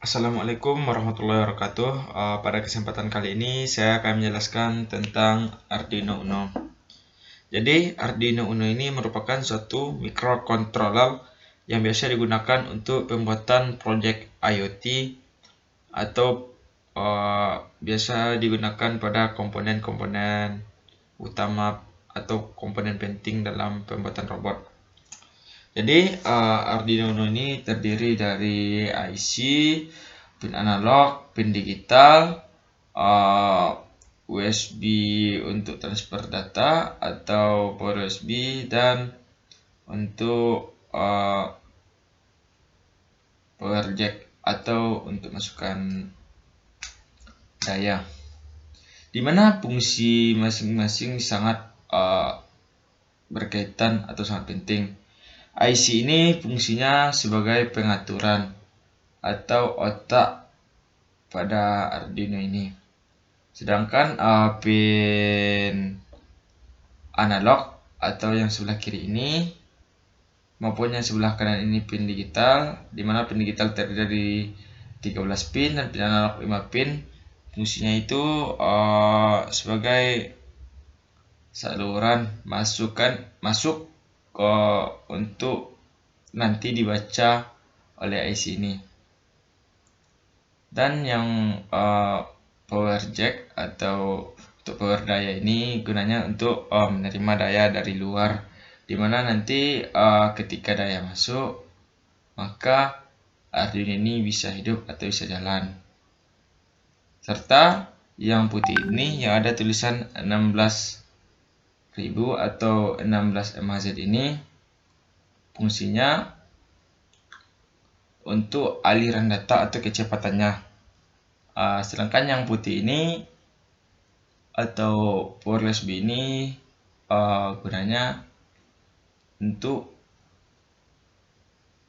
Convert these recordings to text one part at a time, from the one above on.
Assalamualaikum warahmatullahi wabarakatuh. Pada kesempatan kali ini saya akan menjelaskan tentang Arduino Uno. Jadi Arduino Uno ini merupakan suatu microcontroller yang biasa digunakan untuk pembuatan project IoT atau biasa digunakan pada komponen-komponen utama atau komponen penting dalam pembuatan robot. Jadi Arduino Uno ini terdiri dari IC, pin analog, pin digital, USB untuk transfer data atau power USB, dan untuk power jack atau untuk masukkan daya. Dimana fungsi masing-masing sangat berkaitan atau sangat penting. IC ini fungsinya sebagai pengaturan atau otak pada Arduino ini. Sedangkan pin analog atau yang sebelah kiri ini maupun yang sebelah kanan ini pin digital, di mana pin digital terdiri dari 13 pin dan pin analog 5 pin. Fungsinya itu sebagai saluran masuk untuk nanti dibaca oleh IC ini. Dan yang power jack atau untuk power daya ini gunanya untuk menerima daya dari luar, dimana nanti ketika daya masuk maka Arduino ini bisa hidup atau bisa jalan. Serta yang putih ini yang ada tulisan 16.000 atau 16 MHz ini fungsinya untuk aliran data atau kecepatannya. Sedangkan yang putih ini atau power USB ini gunanya untuk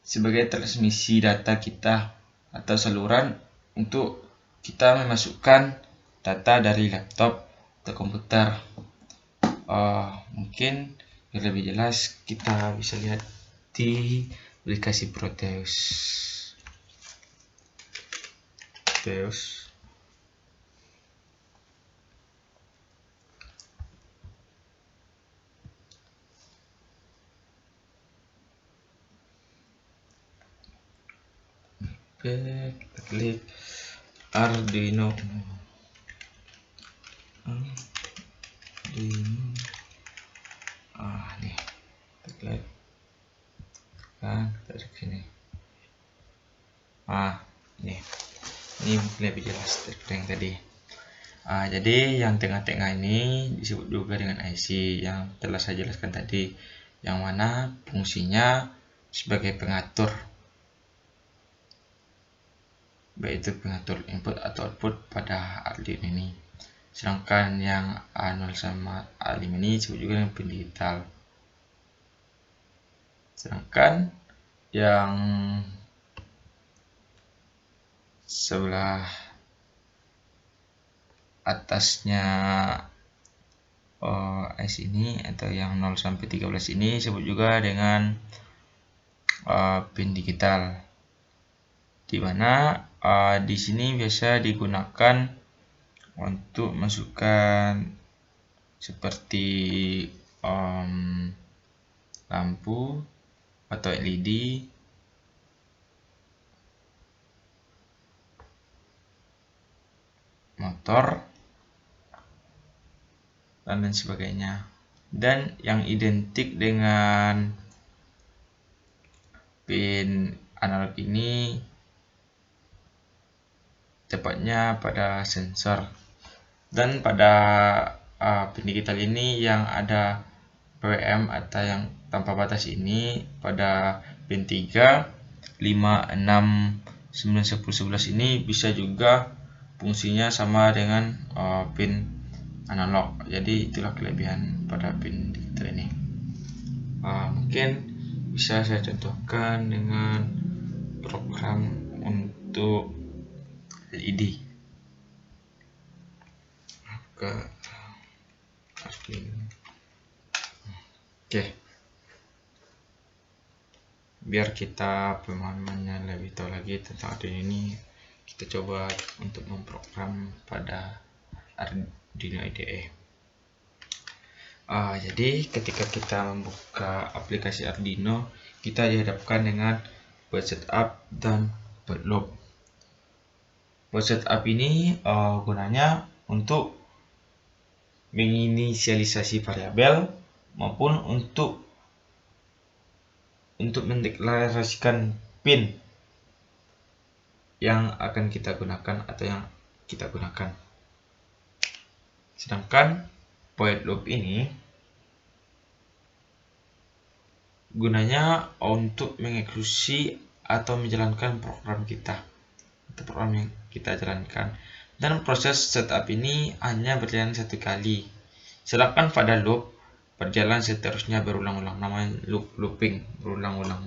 sebagai transmisi data kita atau saluran untuk kita memasukkan data dari laptop atau komputer. Mungkin biar lebih jelas kita bisa lihat di aplikasi Proteus. Kita klik Arduino. Nih kita klik kan dari sini. Ini mungkin lebih jelas daripada yang tadi. Jadi yang tengah-tengah ini disebut juga dengan IC yang telah saya jelaskan tadi, yang mana fungsinya sebagai pengatur, baik itu pengatur input atau output pada Arduino ini. Sedangkan yang A0 sama A5 ini disebut juga dengan pin digital. Sedangkan yang sebelah atasnya IC ini atau yang 0 sampai 13 ini disebut juga dengan pin digital, di mana di sini biasa digunakan untuk masukkan seperti lampu atau LED, motor, dan lain sebagainya. Dan yang identik dengan pin analog ini tepatnya pada sensor, dan pada pin digital ini yang ada PWM atau yang tanpa batas ini pada pin 3, 5, 6, 9, 10, 11 ini bisa juga fungsinya sama dengan pin analog. Jadi itulah kelebihan pada pin digital ini. Mungkin bisa saya contohkan dengan program untuk LED. Oke. Biar kita pemahamannya lebih tahu lagi tentang Arduino ini, kita coba untuk memprogram pada Arduino IDE. Jadi ketika kita membuka aplikasi Arduino, kita dihadapkan dengan buat setup dan buat loop. Buat setup ini gunanya untuk menginisialisasi variabel maupun untuk mendeklarasikan pin yang akan kita gunakan atau yang kita gunakan. Sedangkan void loop ini gunanya untuk mengeksekusi atau menjalankan program kita atau program yang kita jalankan, dan proses setup ini hanya berjalan satu kali, sedangkan pada loop berjalan seterusnya berulang-ulang, namanya looping, berulang-ulang.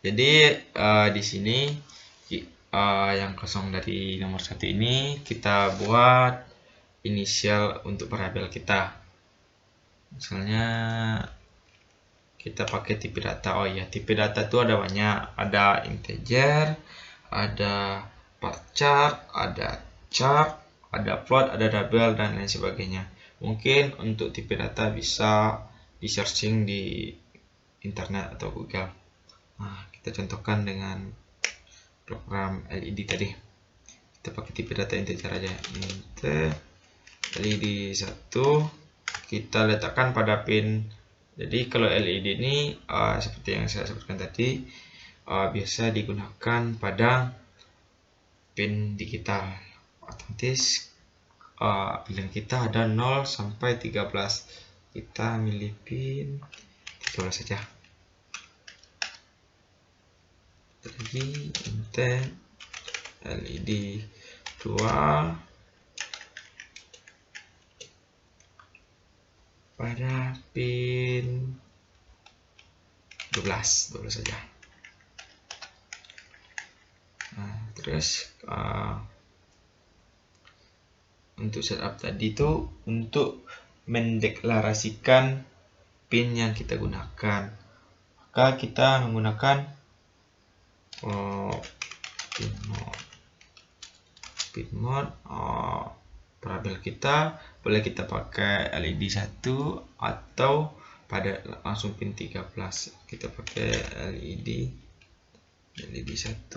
Jadi di sini yang kosong dari nomor 1 ini kita buat inisial untuk variabel kita. Misalnya kita pakai tipe data. Tipe data itu ada banyak, ada integer, ada bar chart, ada chart, ada float, ada double, dan lain sebagainya. Mungkin untuk tipe data bisa di searching di internet atau Google. Kita contohkan dengan program LED tadi. Kita pakai tipe data integer aja. Int LED 1 kita letakkan pada pin. Jadi kalau LED ini seperti yang saya sebutkan tadi, biasa digunakan pada pin digital. Otomatis pilihan kita ada 0 sampai 13. Kita milih pin 13 saja. Lagi int LED 2 pada pin 12 saja. Terus untuk setup tadi itu untuk mendeklarasikan pin yang kita gunakan, maka kita menggunakan pin mode. Variabel kita boleh kita pakai LED 1 atau pada langsung pin 13. Kita pakai LED 1.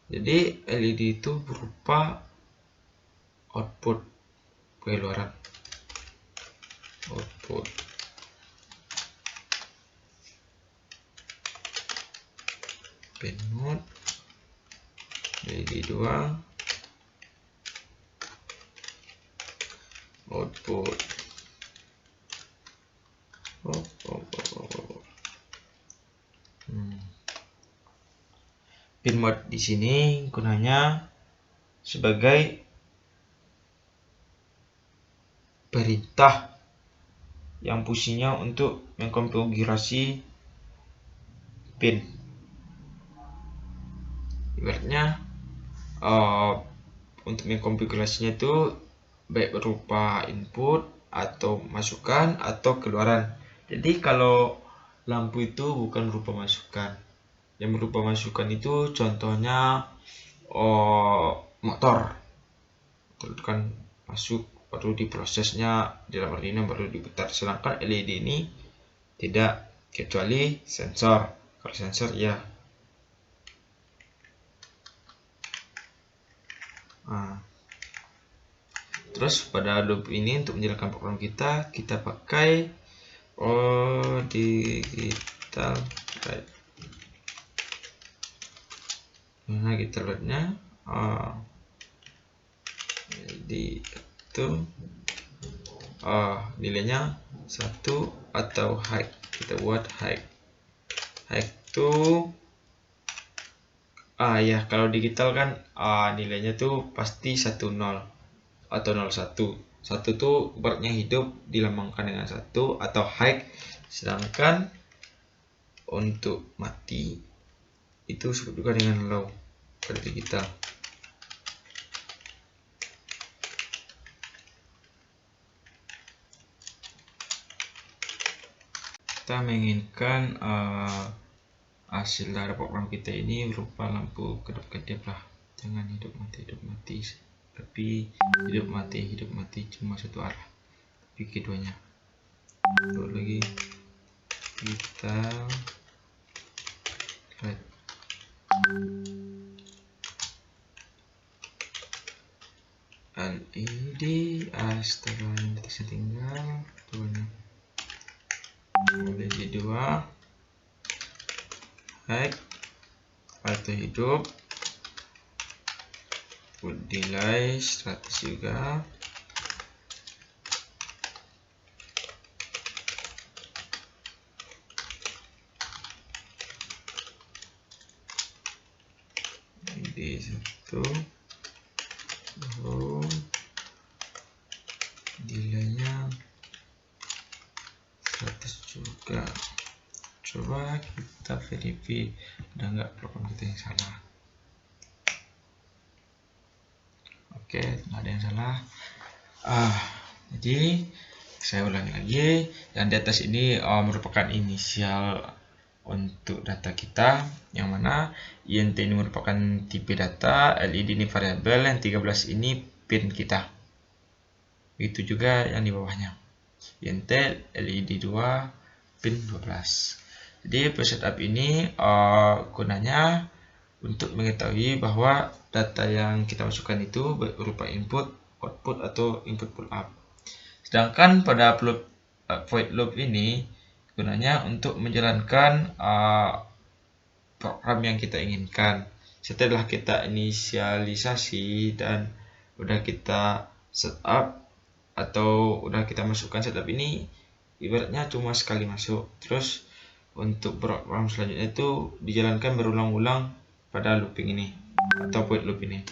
Jadi LED itu berupa output keluaran, pin mode LED 2 output. Pin mode di sini gunanya sebagai perintah yang fungsinya untuk mengkonfigurasi pin. Ibaratnya untuk mengkonfigurasinya itu baik berupa input atau masukan atau keluaran. Jadi kalau lampu itu bukan berupa masukan. Yang berupa masukan itu contohnya motor. Itu kan masuk, baru diprosesnya dalam Arduino baru diputar. Sedangkan LED ini tidak, kecuali sensor. Kalau sensor ya. Terus pada loop ini untuk menjalankan program kita pakai digital write. Mana kita loadnya? Jadi itu nilainya 1 atau height. Kita buat height itu kalau digital kan nilainya tuh pasti 10 atau 01. 1 tuh ibaratnya hidup dilambangkan dengan 1 atau high, sedangkan untuk mati itu disebut juga dengan low pada digital. Kita menginginkan hasil dari program kita ini berupa lampu kedap-kedip lah. Jangan hidup mati, tapi hidup mati cuma satu arah, tapi keduanya. Untuk lagi kita lihat LED, astaga, yang atasnya tinggal tuanya. LED 2 baik, auto hidup, full delay 100 juga. Di satu delaynya 100 juga. Coba kita verify ada nggak program kita yang salah. Oke, nggak ada yang salah. Jadi saya ulangi lagi, yang di atas ini merupakan inisial untuk data kita, yang mana INT ini merupakan tipe data, LED ini variabel, yang 13 ini pin kita. Begitu juga yang di bawahnya, INT LED 2 pin 12. Jadi setup ini gunanya untuk mengetahui bahwa data yang kita masukkan itu berupa input, output, atau input pull up. Sedangkan pada void loop ini gunanya untuk menjalankan program yang kita inginkan. Setelah kita inisialisasi dan udah kita setup atau udah kita masukkan setup ini, ibaratnya cuma sekali masuk. Terus untuk program selanjutnya itu dijalankan berulang-ulang pada looping ini atau void loop ini.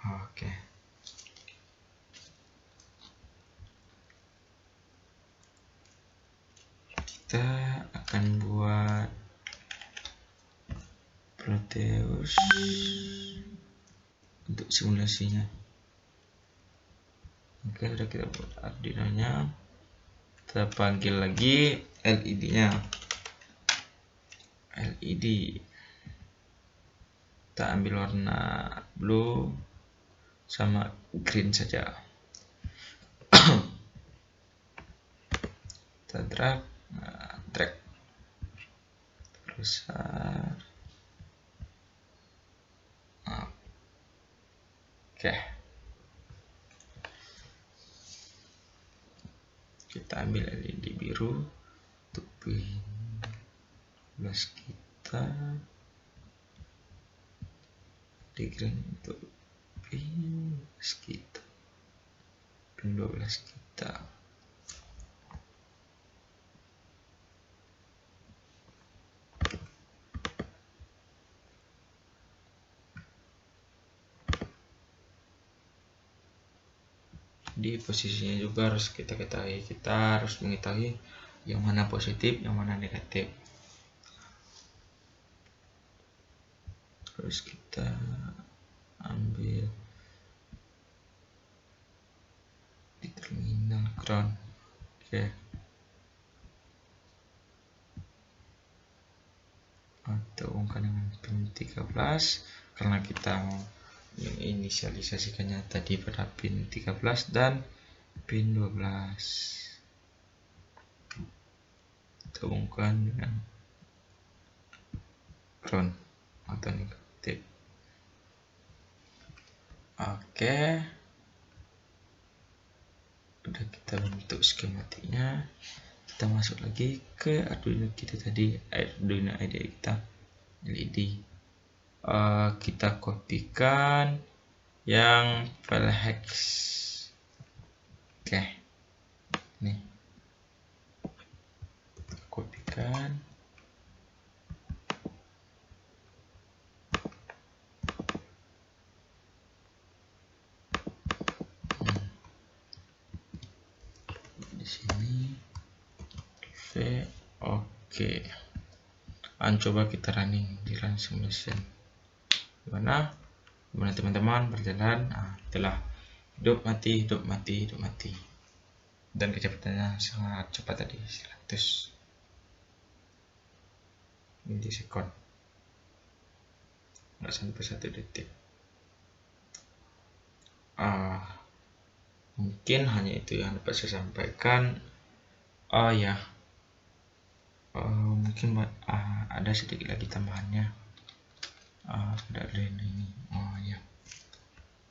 Oke. Kita akan buat Proteus untuk simulasinya. Oke, sudah kita buat Arduino nya. Kita panggil lagi LED nya. LED, kita ambil warna blue sama green saja. Kita drag besar. Oke, kita ambil LED biru untuk pin 12 kita, di green untuk pin 12 kita, pin 12 kita. Di posisinya juga harus kita ketahui, kita harus mengetahui yang mana positif, yang mana negatif. Terus kita ambil di terminal ground. Oke. Atau hubungkan dengan pin 13 karena kita mau menginisialisasikannya tadi pada pin 13 dan pin 12. Kita hubungkan dengan ground atau negatif. Oke, udah kita bentuk skematiknya. Kita masuk lagi ke Arduino kita tadi, Arduino IDE kita LED. Kita kopikan yang file hex. Oke, nih kita kopikan. Di sini oke. Coba kita running di run simulation. Gimana teman-teman berjalan? Itulah hidup mati, dan kecepatannya sangat cepat tadi, 100. milisekon, nggak sampai 1 detik. Mungkin hanya itu yang dapat saya sampaikan. Mungkin ada sedikit lagi tambahannya pada Arduino ini.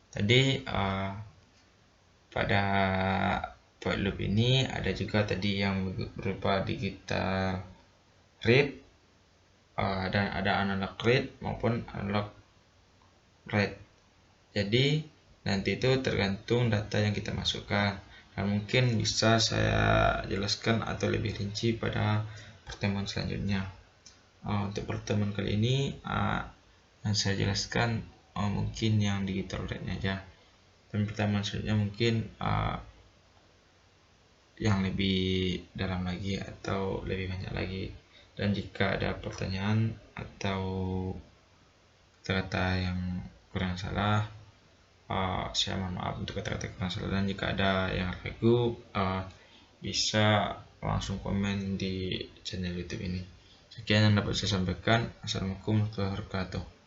Tadi pada void loop ini ada juga tadi yang berupa digital read, dan ada analog read maupun analog write. Jadi nanti itu tergantung data yang kita masukkan, dan mungkin bisa saya jelaskan atau lebih rinci pada pertemuan selanjutnya. Untuk pertemuan kali ini yang saya jelaskan mungkin yang digital rate aja, dan pertemuan selanjutnya mungkin yang lebih dalam lagi atau lebih banyak lagi. Dan jika ada pertanyaan atau kata-kata yang kurang salah, saya mohon maaf untuk kata-kata kurang salah, dan jika ada yang ragu bisa langsung komen di channel YouTube ini. Sekian yang dapat saya sampaikan. Assalamualaikum warahmatullahi wabarakatuh.